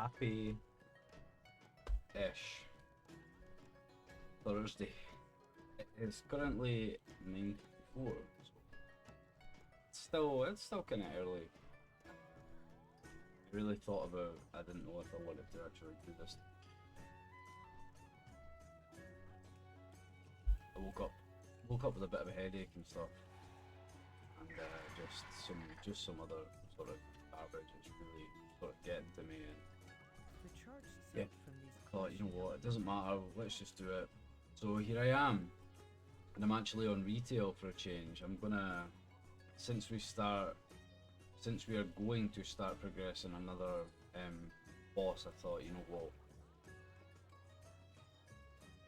Happy-ish Thursday. It is currently 9:54, so it's still kind of early. I really thought about. I didn't know if I wanted to actually do this. I woke up with a bit of a headache and stuff, and just some other sort of garbage is really sort of getting to me. And yeah, thought, you know what, it doesn't matter, let's just do it. So here I am, and I'm actually on retail for a change. I'm gonna, since we are going to start progressing another boss, I thought, you know what,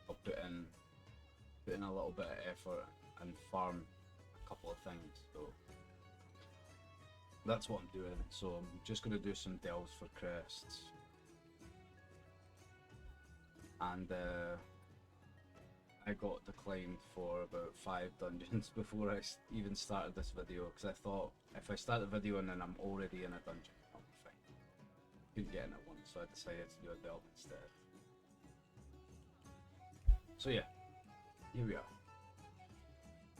I'll put in a little bit of effort and farm a couple of things. So that's what I'm doing. So I'm just gonna do some delves for crests. And I got declined for about 5 dungeons before I even started this video, because I thought if I start the video and then I'm already in a dungeon, I'll be fine. Couldn't get in it once, so I decided to do a delve instead. So yeah, here we are.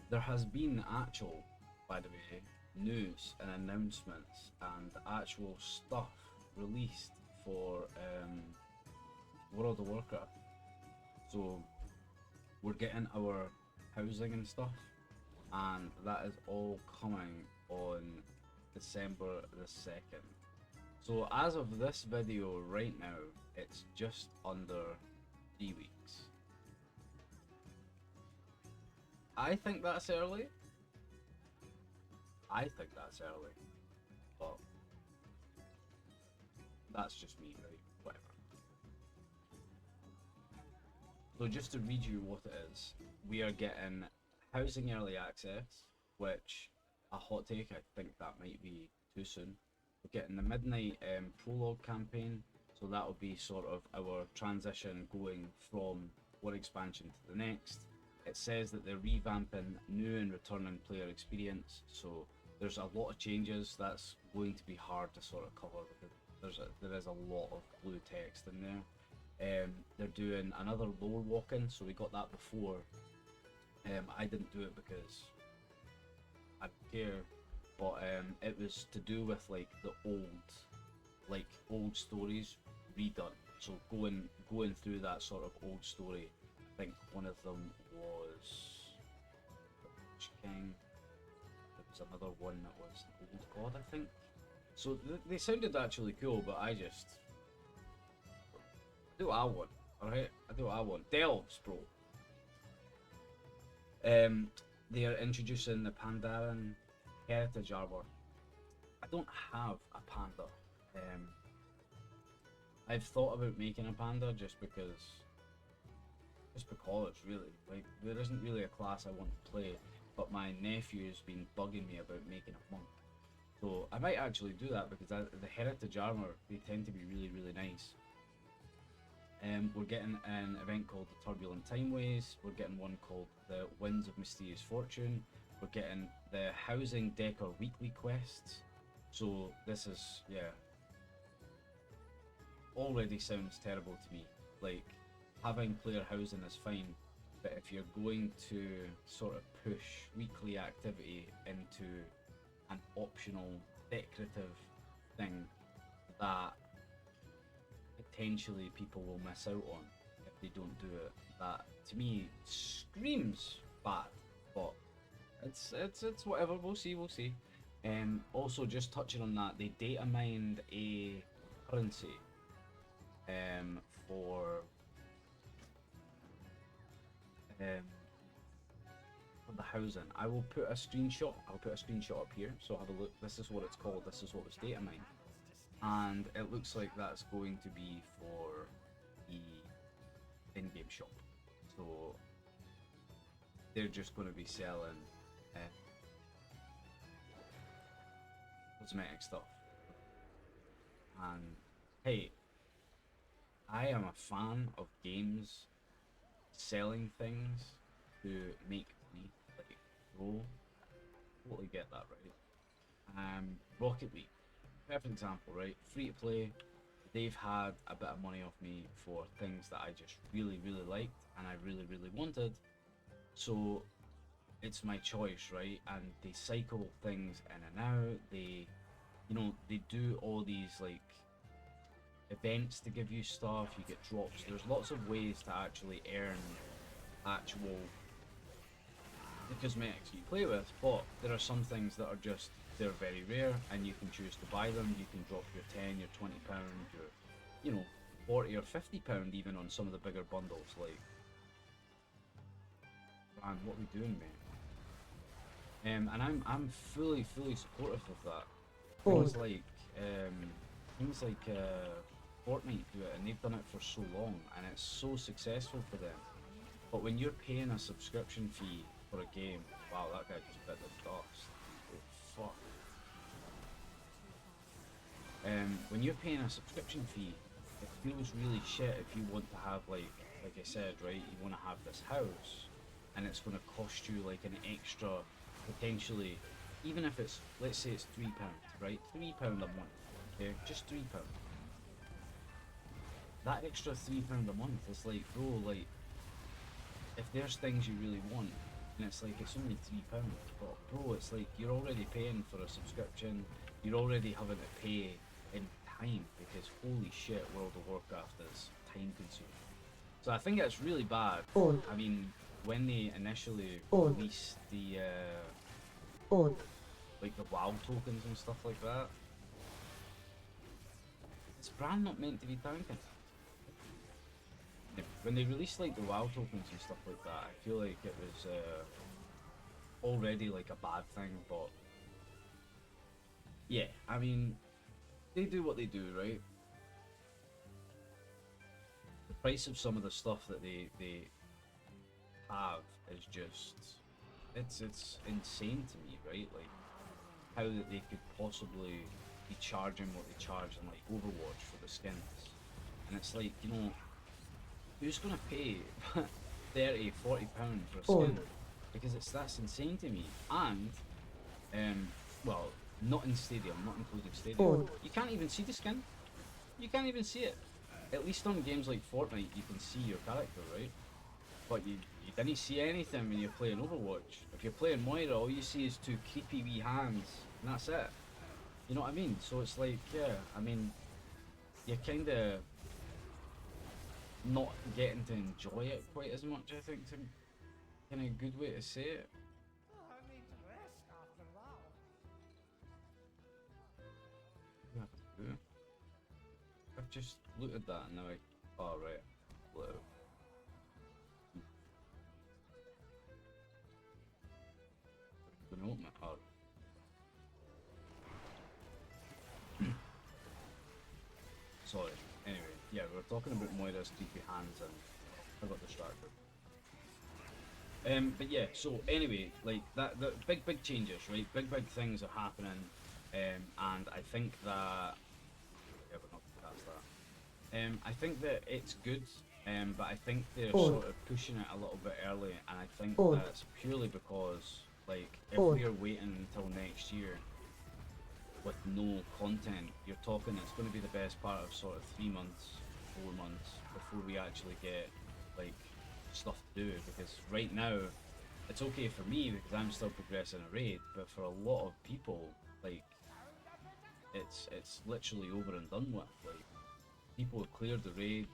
There has been actual, by the way, news and announcements and actual stuff released for World of Warcraft. So we're getting our housing and stuff, and that is all coming on December the 2nd. So as of this video right now, it's just under 3 weeks. I think that's early. But that's just me, right? Whatever. So just to read you what it is, we are getting housing early access, which, a hot take, I think that might be too soon. We're getting the Midnight prologue campaign, so that will be sort of our transition going from one expansion to the next. It says that they're revamping new and returning player experience, so there's a lot of changes that's going to be hard to sort of cover, because there is a lot of blue text in there. They're doing another lore walk-in, so we got that before. I didn't do it because I don't care, but it was to do with like the old stories redone. So going through that sort of old story. I think one of them was Witch King. There was another one that was Old God, I think. So they sounded actually cool, but I do what I want, alright? I do what I want. Delves, bro. They are introducing the Pandaren Heritage Arbor. I don't have a panda. I've thought about making a panda just because really. Like, there isn't really a class I want to play, but my nephew's been bugging me about making a monk. So I might actually do that, because the Heritage Armor, they tend to be really, really nice. We're getting an event called the Turbulent Timeways. We're getting one called the Winds of Mysterious Fortune. We're getting the Housing Decker weekly quests. So this is, yeah, already sounds terrible to me. Like, having player housing is fine, but if you're going to sort of push weekly activity into an optional decorative thing that potentially people will miss out on if they don't do it, that to me screams bad. But it's whatever. We'll see. Also, just touching on that, they data mined a currency for the housing. I will put a screenshot. I'll put a screenshot up here. So have a look. This is what it's called. This is what was data mined. And it looks like that's going to be for the in-game shop. So they're just going to be selling cosmetic stuff. And hey, I am a fan of games selling things to make money. Like, bro, totally get that, right? Rocket League, perfect example, right? Free to play, they've had a bit of money off me for things that I just really, really liked and I really, really wanted. So it's my choice, right? And they cycle things in and out. They, you know, they do all these like events to give you stuff. You get drops. There's lots of ways to actually earn actual the cosmetics you play with, but there are some things that are just, they're very rare and you can choose to buy them. You can drop your 10, your £20, your, you know, 40 or £50 even on some of the bigger bundles. Like, man, what are we doing, mate? And I'm fully supportive of that. Things like Fortnite do it, and they've done it for so long, and it's so successful for them. But when you're paying a subscription fee for a game, wow, that guy just bit the dust. Oh fuck. When you're paying a subscription fee, it feels really shit if you want to have like I said, right? You want to have this house, and it's going to cost you like an extra, potentially, even if it's, let's say it's £3, right? £3 a month, okay? Just £3. That extra £3 a month is like, bro, like, if there's things you really want, and it's like, it's only £3, but bro, it's like, you're already paying for a subscription, you're already having to pay in time, because holy shit, World of Warcraft is time consuming. So I think it's really bad. I mean, when they initially released the like the WoW tokens and stuff like that, it's brand not meant to be tanking. When they released like the WoW tokens and stuff like that, I feel like it was already like a bad thing, but yeah, I mean, they do what they do, right? The price of some of the stuff that they have is just, it's insane to me, right? Like, how that they could possibly be charging what they charge in like Overwatch for the skins, and it's like, you know, who's gonna pay 30, £40 for a skin? Because that's insane to me. And well, not in Stadium, not including Stadium. You can't even see the skin. You can't even see it. At least on games like Fortnite, you can see your character, right? But you didn't see anything when you're playing Overwatch. If you're playing Moira, all you see is two creepy wee hands, and that's it. You know what I mean? So it's like, yeah, I mean, you're kind of not getting to enjoy it quite as much, I think, to kind of good way to say it. I need to rest after WoW. You have to do. I've just looked at that and now oh right, blue. Gonna open it hard. Sorry. Anyway, yeah, we were talking about Moira's creepy hands and I got distracted. But yeah, so anyway, like that, the big changes, right? Big things are happening, and I think that, yeah, we're not gonna cast that. I think that it's good, but I think they're sort of pushing it a little bit early, and I think that's purely because, like, if we are waiting until next year with no content, you're talking it's going to be the best part of sort of 3 months, 4 months before we actually get like stuff to do. Because right now, it's okay for me because I'm still progressing a raid, but for a lot of people, like, it's literally over and done with. Like, people have cleared the raid,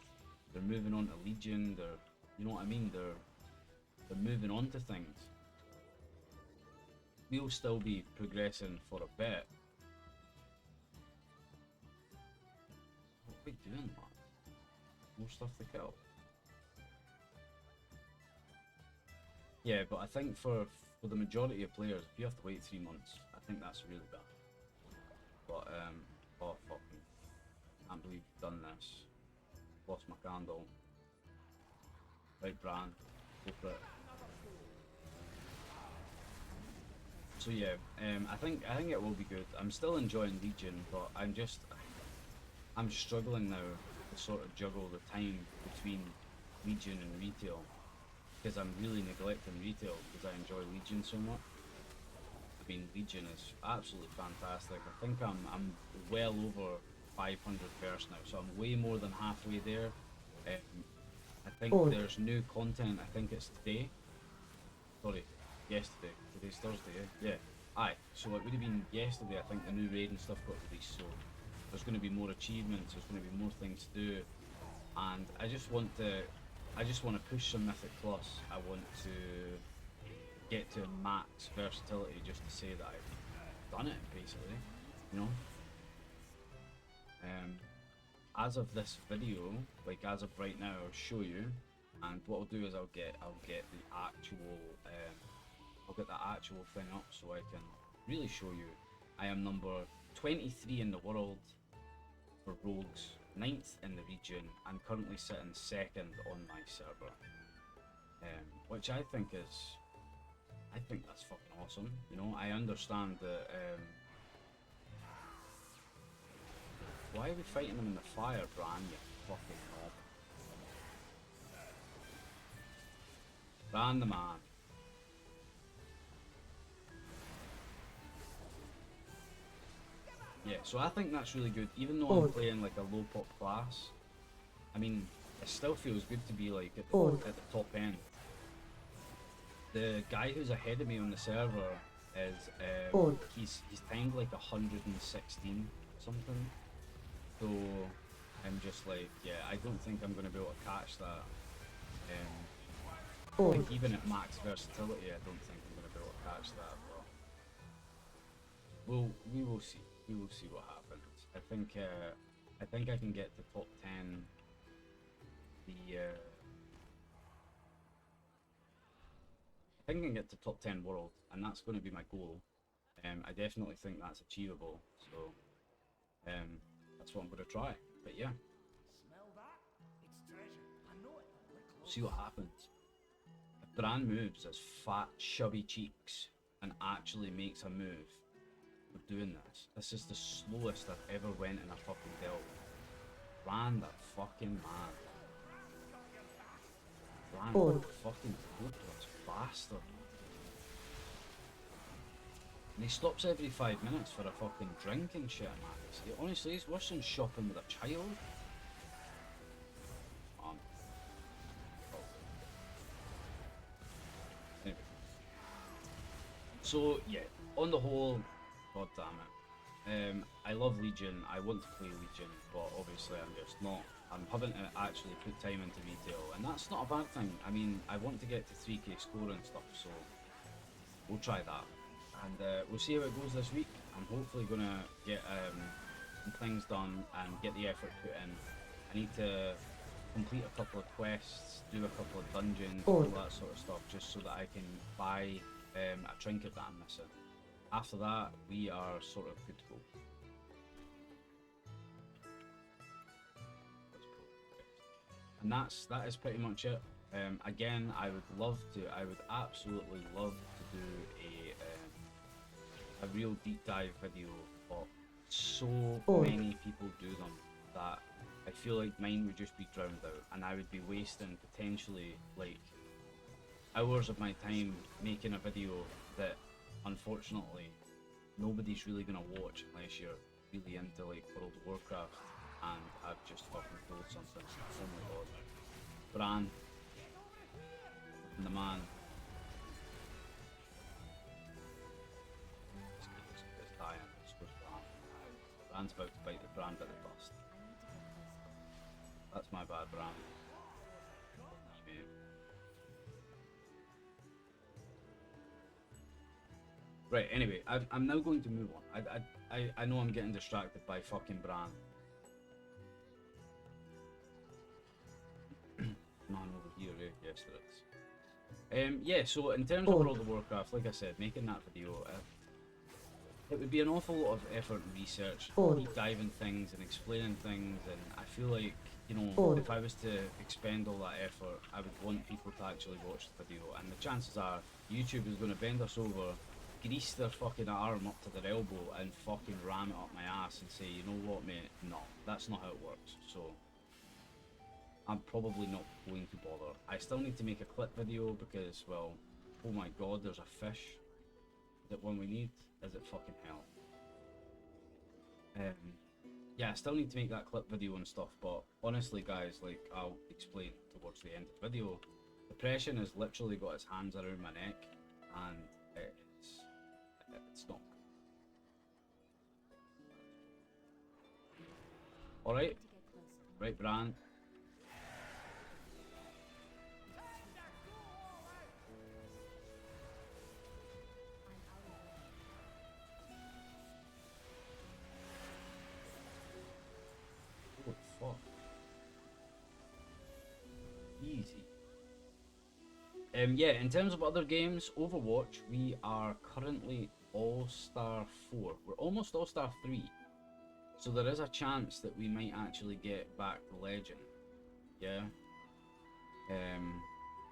they're moving on to Legion, they're, you know what I mean, they're moving on to things. We'll still be progressing for a bit. What are we doing, man? More stuff to kill. Yeah, but I think for the majority of players, if you have to wait 3 months, I think that's really bad. But oh fuck me, can't believe you've done this. Lost my candle. Right, Bran, go for it. So yeah, I think it will be good. I'm still enjoying Legion, but I'm struggling now to sort of juggle the time between Legion and retail, because I'm really neglecting retail because I enjoy Legion so much. I mean, Legion is absolutely fantastic. I think I'm well over 500 verse now, so I'm way more than halfway there. I think Good. there's new content. I think it's today. Sorry, yesterday. Today's Thursday. Yeah. Aye. So it would have been yesterday. I think the new raid and stuff got released. So there's going to be more achievements. There's going to be more things to do, and I just want to push some Mythic Plus. I want to get to max versatility just to say that I've done it, basically. You know. As of this video, like as of right now, I'll show you, and what I'll do is I'll get the actual I'll get the actual thing up so I can really show you. I am number 23 in the world for rogues, 9th in the region, and currently sitting 2nd on my server, which I think that's fucking awesome. You know, I understand that. Why are we fighting them in the fire, Bran, you fucking knob? Bran the man. Yeah, so I think that's really good. Even though I'm playing like a low pop class, I mean, it still feels good to be like at the top end. The guy who's ahead of me on the server is, he's timed like 116 something. So I'm just like, yeah, I don't think I'm going to be able to catch that. Like even at max versatility, I don't think I'm going to be able to catch that. But we will see. We will see what happens. I think I can get the top 10. I think I can get to top 10 world, and that's going to be my goal. I definitely think that's achievable. So. That's what I'm going to try, but yeah. Smell that? It's treasure. I know it. We're See what happens. If Bran moves as fat, chubby cheeks and actually makes a move, we're doing this. This is the slowest I've ever went in a fucking delve. Bran the fucking man. Bran the fucking hopeless bastard. And he stops every 5 minutes for a fucking drink and shit, man. Honestly, it's worse than shopping with a child. Anyway. So, yeah, on the whole, god damn it. I love Legion, I want to play Legion, but obviously I'm having to actually put time into retail, and that's not a bad thing. I mean, I want to get to 3k score and stuff, so we'll try that. And we'll see how it goes this week. I'm hopefully going to get some things done and get the effort put in. I need to complete a couple of quests, do a couple of dungeons, all that sort of stuff, just so that I can buy a trinket that I'm missing. After that, we are sort of good to go. And that is pretty much it. Again, I would absolutely love to do a real deep dive video, but so many people do them that I feel like mine would just be drowned out, and I would be wasting potentially like hours of my time making a video that unfortunately nobody's really gonna watch unless you're really into like World of Warcraft, and I've just fucking told something. Oh my god. Bran and the man. It's dying. It's supposed to happen. Bran's about to bite the Bran bit the dust. That's my bad, Bran. Right, anyway, I'm now going to move on. I know I'm getting distracted by fucking Bran. Man over here, eh? Yes, there is. Yeah, so in terms of World of Warcraft, like I said, making that video, it would be an awful lot of effort and research, deep diving things and explaining things, and I feel like, you know, if I was to expend all that effort, I would want people to actually watch the video, and the chances are YouTube is going to bend us over, grease their fucking arm up to their elbow and fucking ram it up my ass and say, you know what, mate, no, that's not how it works. So I'm probably not going to bother. I still need to make a clip video because, well, oh my god, there's a fish. Is it one we need? Is it fucking hell? yeah, I still need to make that clip video and stuff, but honestly guys, like I'll explain towards the end of the video, depression has literally got its hands around my neck, and it's not. Alright, right Bran. Holy fuck. Easy. Yeah, in terms of other games, Overwatch, we are currently All-Star 4. We're almost All-Star 3. So there is a chance that we might actually get back the legend. Yeah.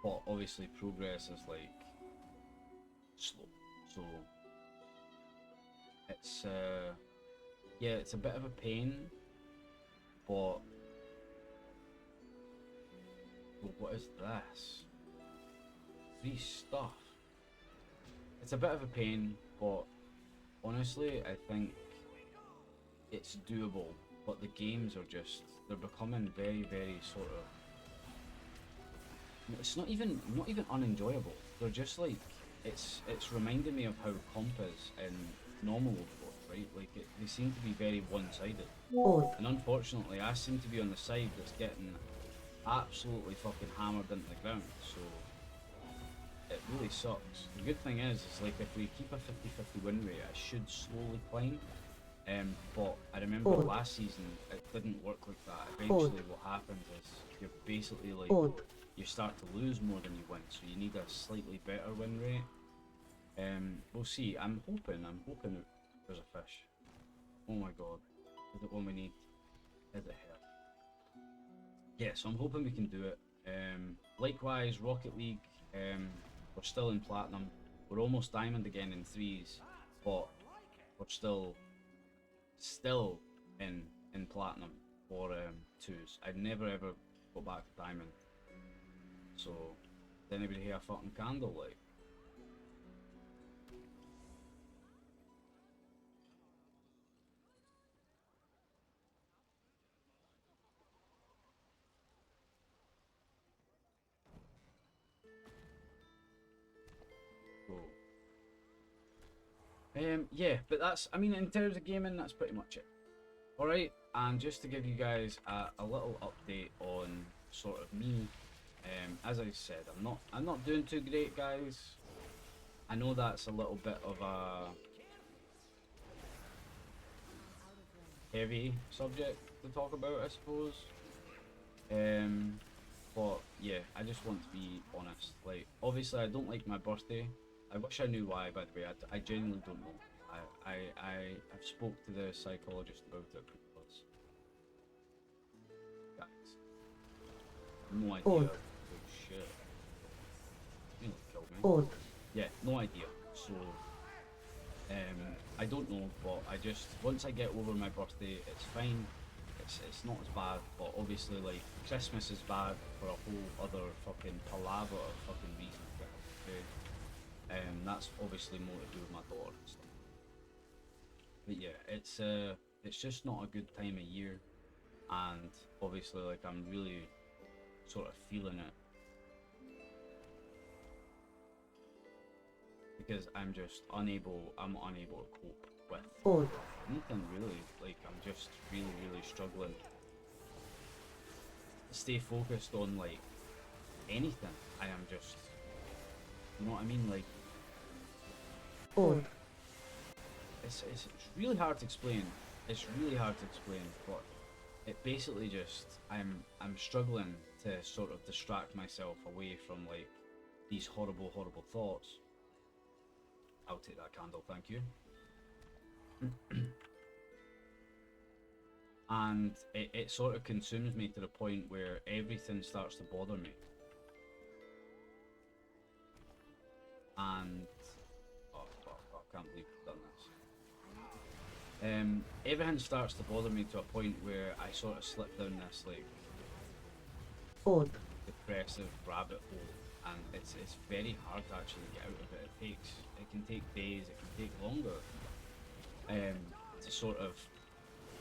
But obviously progress is like slow. So it's yeah, it's a bit of a pain, but what is this? Free stuff. It's a bit of a pain, but honestly, I think it's doable. But the games are just, they're becoming very, very sort of. It's not even unenjoyable. They're just like, it's reminding me of how comp is in normal Overwatch, right? Like they seem to be very one-sided. And unfortunately, I seem to be on the side that's getting absolutely fucking hammered into the ground. So it really sucks. The good thing is like if we keep a 50-50 win rate, I should slowly climb. But I remember last season it didn't work like that. Eventually, what happens is you're basically like you start to lose more than you win, so you need a slightly better win rate. We'll see. I'm hoping there's a fish. Oh my god, is it one we need? Is it here? Yeah, so I'm hoping we can do it. Likewise, Rocket League. We're still in platinum. We're almost diamond again in 3s, but we're still in platinum for 2s. I'd never ever go back to diamond. So, does anybody hear a fucking candle like? Cool. Yeah, but that's, I mean, in terms of gaming, that's pretty much it. Alright, and just to give you guys a little update on sort of me, as I said, I'm not doing too great, guys. I know that's a little bit of a heavy subject to talk about, I suppose. But yeah, I just want to be honest. Like, obviously, I don't like my birthday. I wish I knew why, by the way. I genuinely don't know. I've spoke to the psychologist about it because, guys, no idea. Oh shit. You nearly killed me. Yeah, no idea. So, I don't know, but I just, once I get over my birthday, it's fine. It's not as bad, but obviously, like, Christmas is bad for a whole other fucking palaver of fucking reasons that I have to do. That's obviously more to do with my daughter and stuff. But yeah, it's just not a good time of year, and obviously, like, I'm really sort of feeling it. Because I'm unable to cope with anything really. Like, I'm just really struggling to stay focused on like anything. I am just, you know what I mean? Like, it's really hard to explain. It's really hard to explain, but it basically just, I'm struggling to sort of distract myself away from like these horrible thoughts. I'll take that candle, thank you. And it sort of consumes me to the point where everything starts to bother me. And oh fuck, I can't believe I've done this. Everything starts to bother me to a point where I sort of slip down this like depressive rabbit hole, and it's very hard to actually get out of it. It can take days, it can take longer, to sort of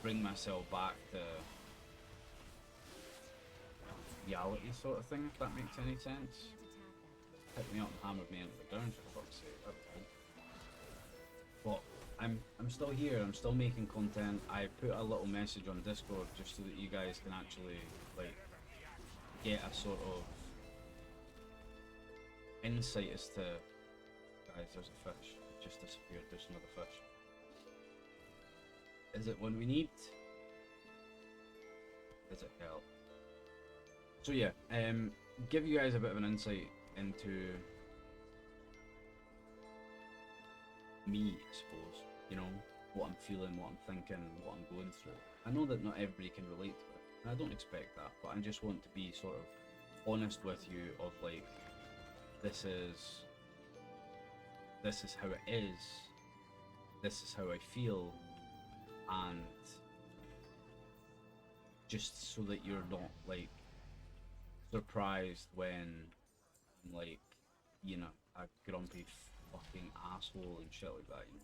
bring myself back to reality sort of thing, if that makes any sense. Picked me up and hammered me into the ground, for fuck's sake. That was cool. But I'm still here. I'm still making content. I put a little message on Discord just so that you guys can actually like get a sort of insight as to. Guys, there's a fish. It just disappeared. There's another fish. Is it one we need? Does it help? So yeah, give you guys a bit of an insight into me, I suppose. You know, what I'm feeling, what I'm thinking, what I'm going through. I know that not everybody can relate to it, and I don't expect that, but I just want to be sort of honest with you of like, this is how it is, this is how I feel, and just so that you're not like surprised when I'm like, you know, a grumpy fucking asshole and shit like that, you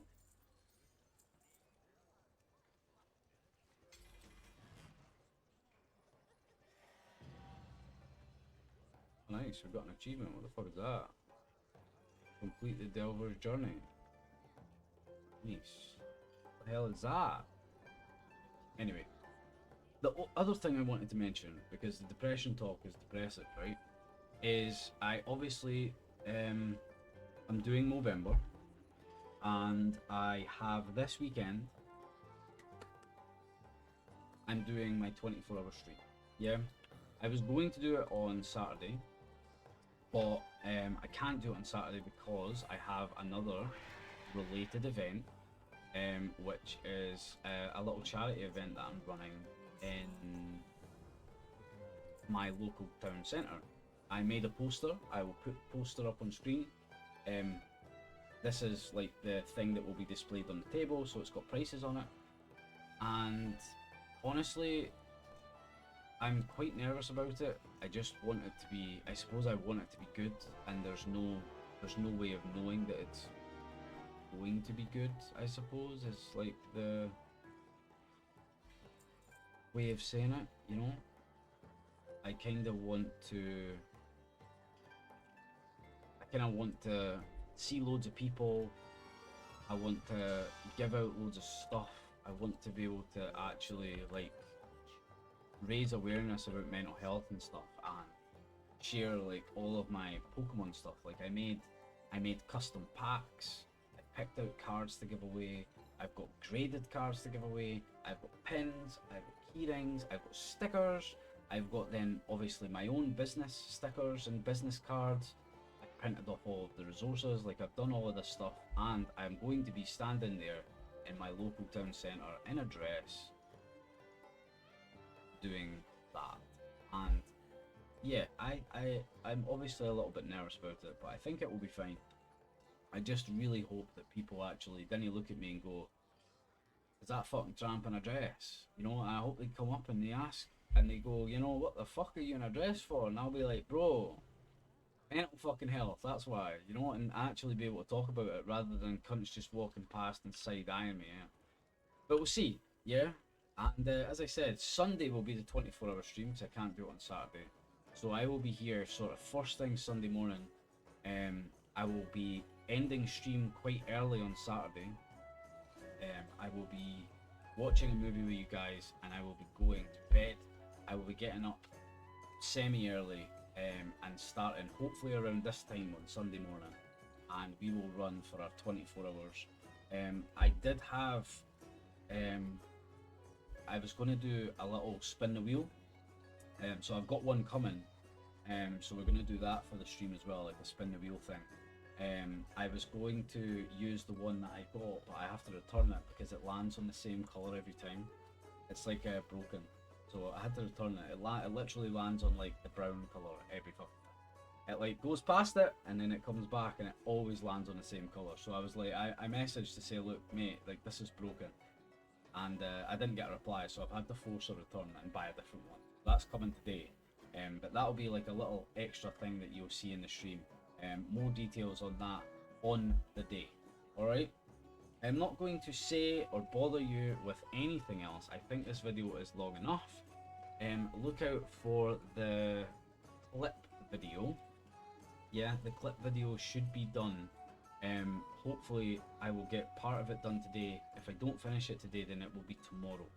know. Nice, we've got an achievement. What the fuck is that? Complete the Delver's journey. Nice. What the hell is that? Anyway, the other thing I wanted to mention, because the depression talk is depressive, right? Is I obviously I'm doing Movember, and I have this weekend. I'm doing my 24-hour stream. Yeah, I was going to do it on Saturday, but I can't do it on Saturday because I have another related event, which is a little charity event that I'm running in my local town centre. I made a poster. I will put the poster up on screen. This is like the thing that will be displayed on the table, so it's got prices on it. And honestly, I'm quite nervous about it. I just want it to be, I suppose I want it to be good, and there's no way of knowing that it's going to be good, I suppose, is like the way of saying it, you know? I kind of want to see loads of people. I want to give out loads of stuff. I want to be able to actually like raise awareness about mental health and stuff, and share like all of my Pokemon stuff. Like I made custom packs. I picked out cards to give away. I've got graded cards to give away. I've got pins. I've got key rings. I've got stickers. I've got then obviously my own business stickers and business cards. I printed off all of the resources. Like I've done all of this stuff, and I'm going to be standing there in my local town centre in a dress doing that. And yeah, I'm obviously a little bit nervous about it, but I think it will be fine. I just really hope that people actually didn't look at me and go, is that fucking tramp in a dress? You know, and I hope they come up and they ask, and they go, you know, what the fuck are you in a dress for? And I'll be like, bro, mental fucking health, that's why, you know, and actually be able to talk about it rather than cunts just walking past and side-eyeing me, yeah. But we'll see, yeah? And as I said, Sunday will be the 24-hour stream, because I can't do it on Saturday. So I will be here sort of first thing Sunday morning. I will be ending stream quite early on Saturday. I will be watching a movie with you guys, and I will be going to bed. I will be getting up semi-early and starting hopefully around this time on Sunday morning, and we will run for our 24 hours. I did have I was going to do a little spin the wheel, so I've got one coming, so we're going to do that for the stream as well, like a spin the wheel thing. I was going to use the one that I got, but I have to return it because it lands on the same colour every time. It's like broken, so I had to return it. It literally lands on like the brown colour every fucking time. It like goes past it and then it comes back, and it always lands on the same colour. So I was like, I messaged to say, look mate, like this is broken, and I didn't get a reply, so I've had to force a return and buy a different one. That's coming today, but that'll be like a little extra thing that you'll see in the stream. More details on that on the day. Alright? I'm not going to say or bother you with anything else. I think this video is long enough. Look out for the clip video. Yeah, the clip video should be done. Hopefully I will get part of it done today. If I don't finish it today, then it will be tomorrow.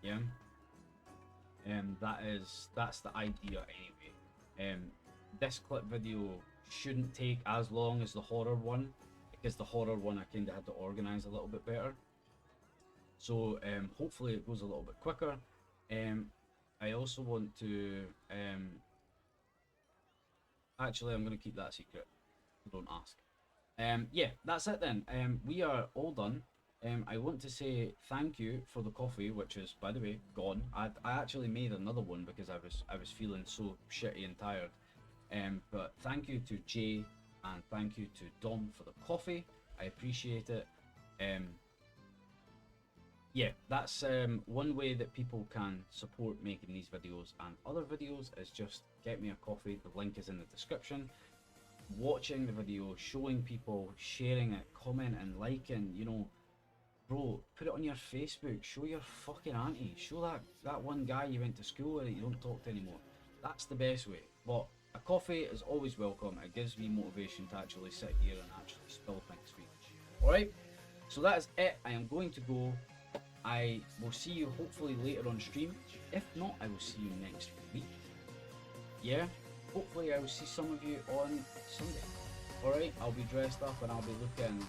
Yeah. That's the idea anyway. This clip video shouldn't take as long as the horror one, because the horror one I kind of had to organize a little bit better. So hopefully it goes a little bit quicker. I also want to actually, I'm going to keep that secret. Don't ask. Yeah, that's it then. We are all done. I want to say thank you for the coffee, which is, by the way, gone. I actually made another one because I was feeling so shitty and tired. But thank you to Jay and thank you to Dom for the coffee. I appreciate it. Yeah, that's one way that people can support making these videos and other videos is just get me a coffee. The link is in the description. Watching the video, showing people, sharing it, commenting, liking, you know, bro, put it on your Facebook, show your fucking auntie, show that one guy you went to school with that you don't talk to anymore. That's the best way. But a coffee is always welcome. It gives me motivation to actually sit here and actually spill things for you. Alright, so that is it. I am going to go. I will see you hopefully later on stream. If not, I will see you next week. Yeah, hopefully I will see some of you on Sunday. Alright, I'll be dressed up and I'll be looking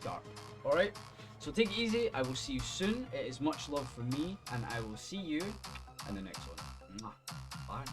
dark. Alright, so take it easy. I will see you soon. It is much love from me and I will see you in the next one. Mwah. Bye.